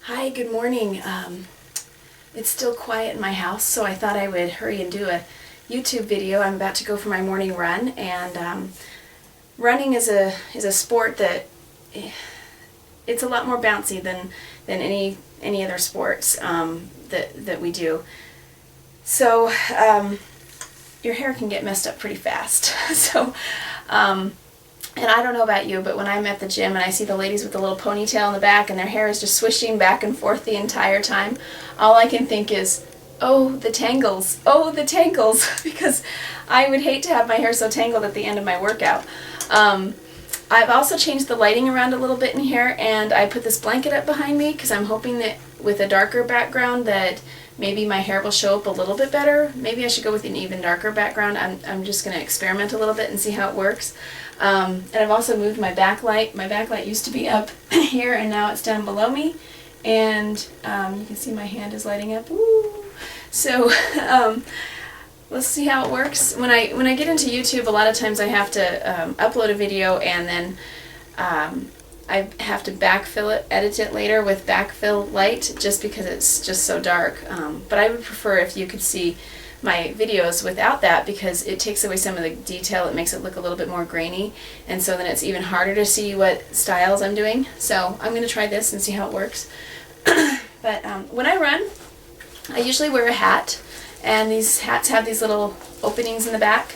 Hi, good morning. It's still quiet in my house, so I thought I would hurry and do a YouTube video. I'm about to go for my morning run, and running is a sport that it's a lot more bouncy than any other sports that we do. So your hair can get messed up pretty fast. So and I don't know about you, but when I'm at the gym and I see the ladies with the little ponytail in the back and their hair is just swishing back and forth the entire time, all I can think is, oh, the tangles, because I would hate to have my hair so tangled at the end of my workout. I've also changed the lighting around a little bit in here, and I put this blanket up behind me because I'm hoping that with a darker background that maybe my hair will show up a little bit better. Maybe I should go with an even darker background. I'm just going to experiment a little bit and see how it works. And I've also moved my backlight. My backlight used to be up here, and now it's down below me. And you can see my hand is lighting up. Woo! So let's see how it works. When I get into YouTube, a lot of times I have to upload a video, and then I have to backfill it, edit it later with backfill light, just because it's just so dark. But I would prefer if you could see my videos without that, because it takes away some of the detail. It makes it look a little bit more grainy, and so then it's even harder to see what styles I'm doing. So I'm going to try this and see how it works. But when I run, I usually wear a hat, and these hats have these little openings in the back,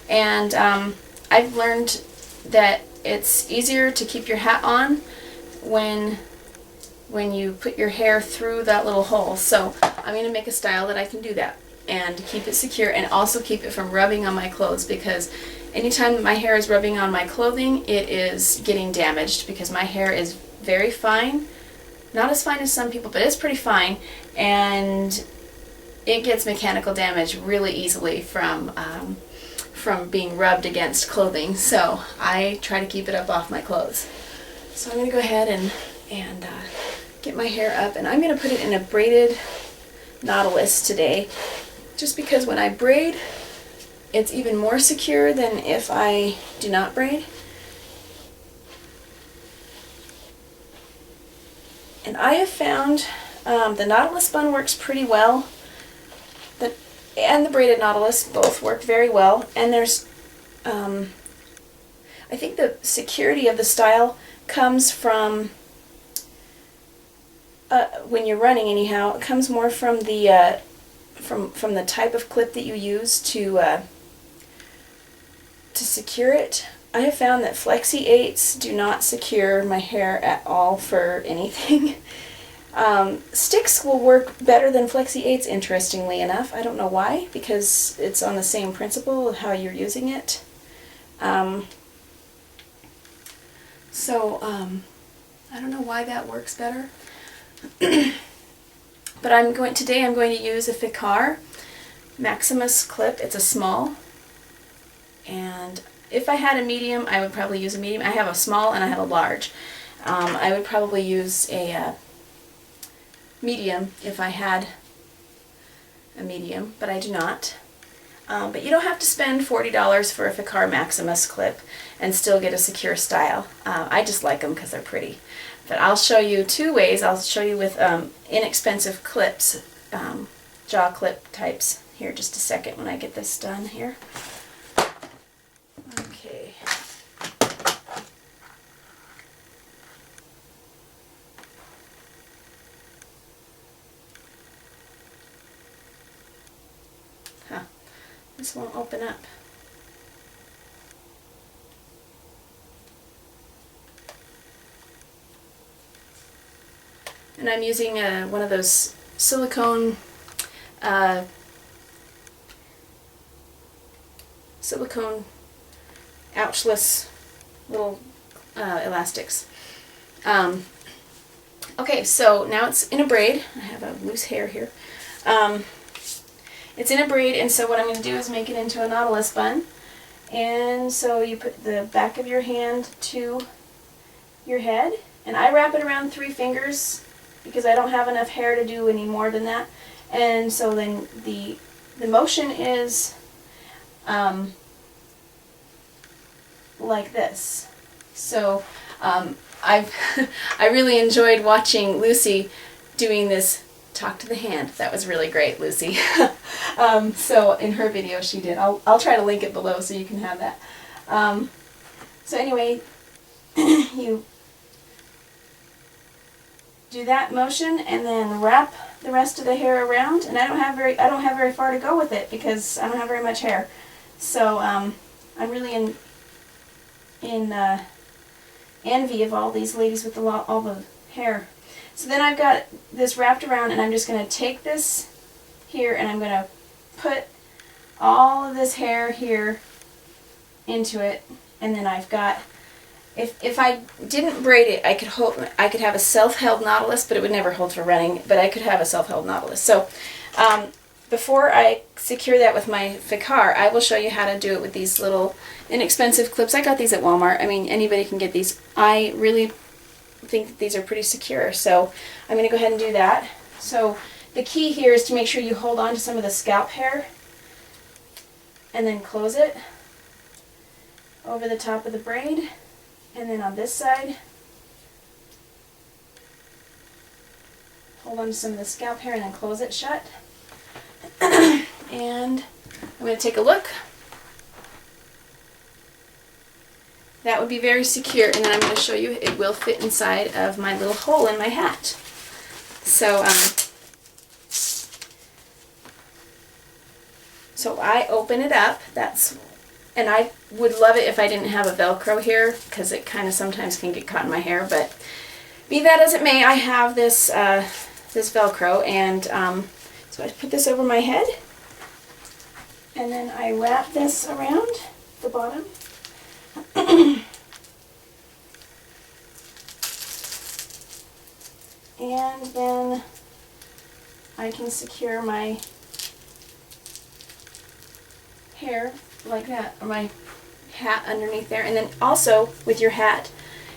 and I've learned that it's easier to keep your hat on when you put your hair through that little hole. So I'm going to make a style that I can do that and keep it secure, and also keep it from rubbing on my clothes, because anytime my hair is rubbing on my clothing, it is getting damaged, because my hair is very fine. Not as fine as some people, but it's pretty fine, and it gets mechanical damage really easily from being rubbed against clothing. So I try to keep it up off my clothes. So I'm going to go ahead and get my hair up, and I'm going to put it in a braided nautilus today, just because when I braid, it's even more secure than if I do not braid. And I have found the nautilus bun works pretty well, and the braided nautilus both work very well. And there's, I think the security of the style comes from, when you're running anyhow, it comes more from the from the type of clip that you use to secure it. I have found that Flexi 8s do not secure my hair at all for anything. Sticks will work better than Flexi 8s, interestingly enough. I don't know why, because it's on the same principle of how you're using it. So I don't know why that works better. But today I'm going to use a Ficar Maximus clip. It's a small, and if I had a medium, I would probably use a medium. I have a small and I have a large. I would probably use a medium if I had a medium, but I do not. But you don't have to spend $40 for a Ficar Maximus clip and still get a secure style. I just like them because they're pretty. But I'll show you two ways. I'll show you with inexpensive clips, jaw clip types, here just a second when I get this done here. Okay. Huh. This won't open up. And I'm using one of those silicone ouchless little elastics. Okay, so now it's in a braid. I have a loose hair here. It's in a braid, and so what I'm going to do is make it into a nautilus bun. And so you put the back of your hand to your head, and I wrap it around 3 fingers because I don't have enough hair to do any more than that. And so then the motion is like this. So I really enjoyed watching Lucy doing this talk to the hand. That was really great, Lucy. So in her video she did. I'll try to link it below so you can have that. So anyway, you do that motion and then wrap the rest of the hair around. And I don't have very far to go with it because I don't have very much hair. So I'm really in envy of all these ladies with all the hair. So then I've got this wrapped around, and I'm just going to take this here and I'm going to put all of this hair here into it. And then I've got, if I didn't braid it, I could have a self-held nautilus, but it would never hold for running, but I could have a self-held nautilus. So before I secure that with my Ficar, I will show you how to do it with these little inexpensive clips. I got these at Walmart. I mean, anybody can get these. I really think that these are pretty secure, so I'm going to go ahead and do that. So the key here is to make sure you hold on to some of the scalp hair and then close it over the top of the braid, and then on this side hold on to some of the scalp hair and then close it shut. And I'm going to take a look. That would be very secure, and then I'm going to show you it will fit inside of my little hole in my hat. So so I open it up. And I would love it if I didn't have a Velcro here, because it kind of sometimes can get caught in my hair, but be that as it may, I have this this Velcro, and so I put this over my head, and then I wrap this around the bottom. And then I can secure my hair like that, or my hat underneath there. And then also with your hat,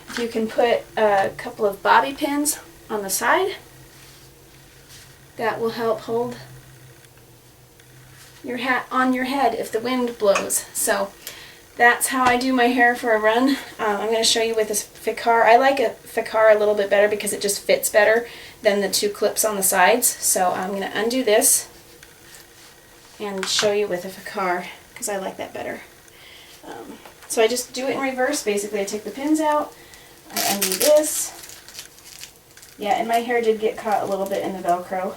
if you can put a couple of bobby pins on the side, that will help hold your hat on your head if the wind blows. So that's how I do my hair for a run. I'm going to show you with this Ficar. I like a Ficar a little bit better because it just fits better than the two clips on the sides. So I'm going to undo this and show you with a Ficar because I like that better. So I just do it in reverse. Basically, I take the pins out, I undo this. Yeah, and my hair did get caught a little bit in the Velcro.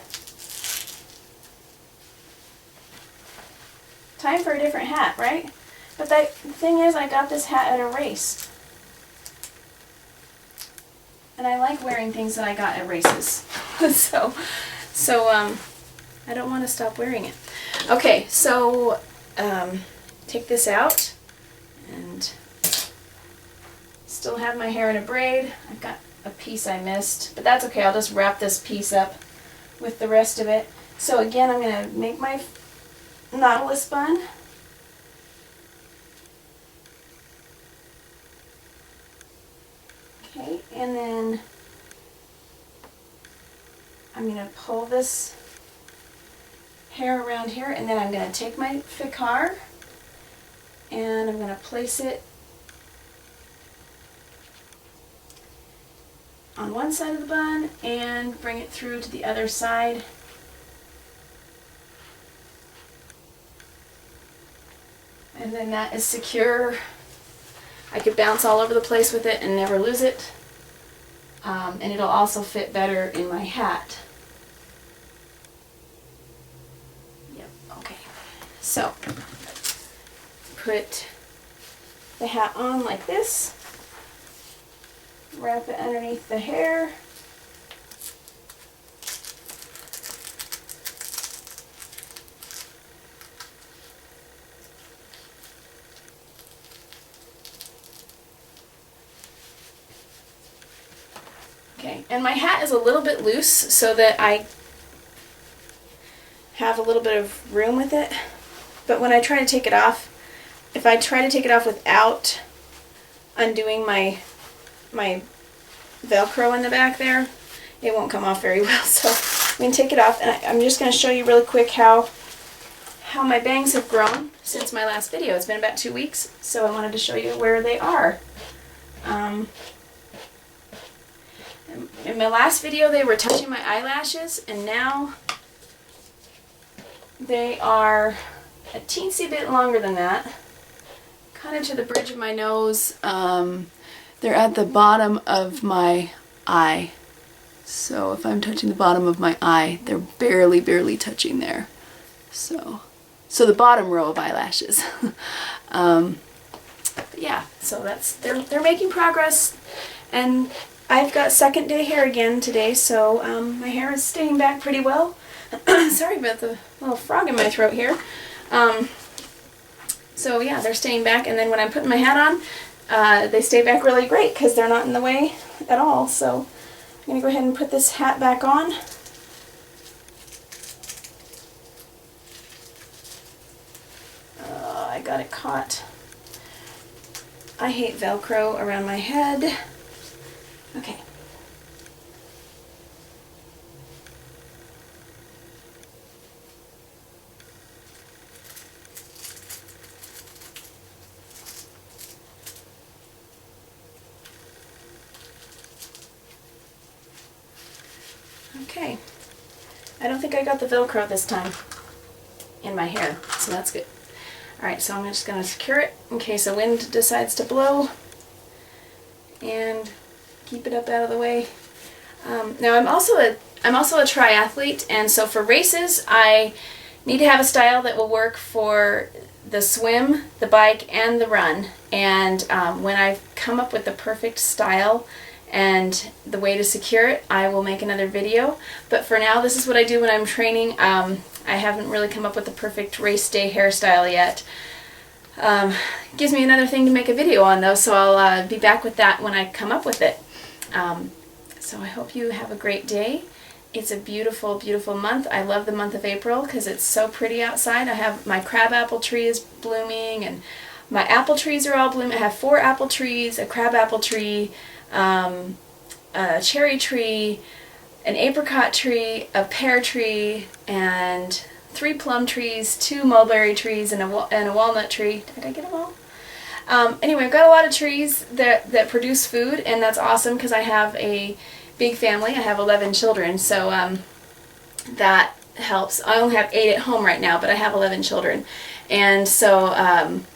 Time for a different hat, right? But the thing is, I got this hat at a race. And I like wearing things that I got at races. so I don't want to stop wearing it. Okay, so take this out, and still have my hair in a braid. I've got a piece I missed, but that's okay. I'll just wrap this piece up with the rest of it. So again, I'm going to make my nautilus bun. Okay, and then I'm going to pull this hair around here, and then I'm going to take my Ficar and I'm going to place it on one side of the bun and bring it through to the other side. And then that is secure. I could bounce all over the place with it and never lose it. And it'll also fit better in my hat. Yep, okay. So, put the hat on like this. Wrap it underneath the hair. Okay, and my hat is a little bit loose so that I have a little bit of room with it. But when I try to take it off, if I try to take it off without undoing my Velcro in the back there, it won't come off very well. So I'm going to take it off, and I'm just going to show you really quick how my bangs have grown since my last video. It's been about 2 weeks, so I wanted to show you where they are. In my last video they were touching my eyelashes, and now they are a teensy bit longer than that. Kind of to the bridge of my nose. They're at the bottom of my eye. So if I'm touching the bottom of my eye, they're barely touching there. So the bottom row of eyelashes. But yeah, so they're making progress, and I've got second day hair again today, so my hair is staying back pretty well. Sorry about the little frog in my throat here. So yeah, they're staying back, and then when I'm putting my hat on, they stay back really great because they're not in the way at all. So I'm going to go ahead and put this hat back on. I got it caught. I hate Velcro around my head. Okay. Okay. I don't think I got the Velcro this time in my hair, so that's good. Alright, so I'm just going to secure it in case a wind decides to blow, and keep it up out of the way. Now I'm also a triathlete, and so for races I need to have a style that will work for the swim, the bike, and the run. And when I've come up with the perfect style and the way to secure it, I will make another video. But for now, this is what I do when I'm training. I haven't really come up with the perfect race day hairstyle yet. Gives me another thing to make a video on though, so I'll be back with that when I come up with it. So I hope you have a great day. It's a beautiful, beautiful month. I love the month of April because it's so pretty outside. I have my crabapple tree is blooming, and my apple trees are all blooming. I have 4 apple trees, a crabapple tree, a cherry tree, an apricot tree, a pear tree, and 3 plum trees, 2 mulberry trees, and a walnut tree. Did I get them all? Anyway, I've got a lot of trees that produce food, and that's awesome because I have a big family. I have 11 children, so that helps. I only have 8 at home right now, but I have 11 children, and so I'm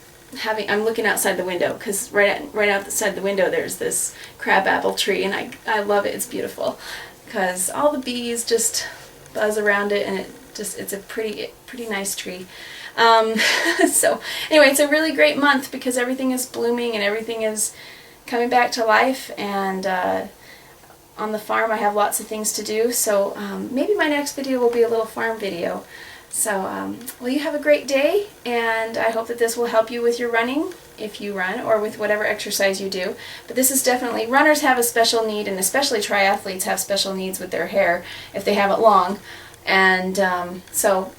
looking outside the window because right outside the window there's this crabapple tree, and I love it. It's beautiful because all the bees just buzz around it, and it's a pretty nice tree. So anyway, it's a really great month because everything is blooming and everything is coming back to life, and on the farm I have lots of things to do, so maybe my next video will be a little farm video. So, well, you have a great day, and I hope that this will help you with your running, if you run, or with whatever exercise you do. But this is definitely, runners have a special need, and especially triathletes have special needs with their hair if they have it long. And so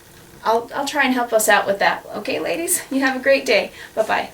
I'll try and help us out with that. Okay, ladies? You have a great day. Bye-bye.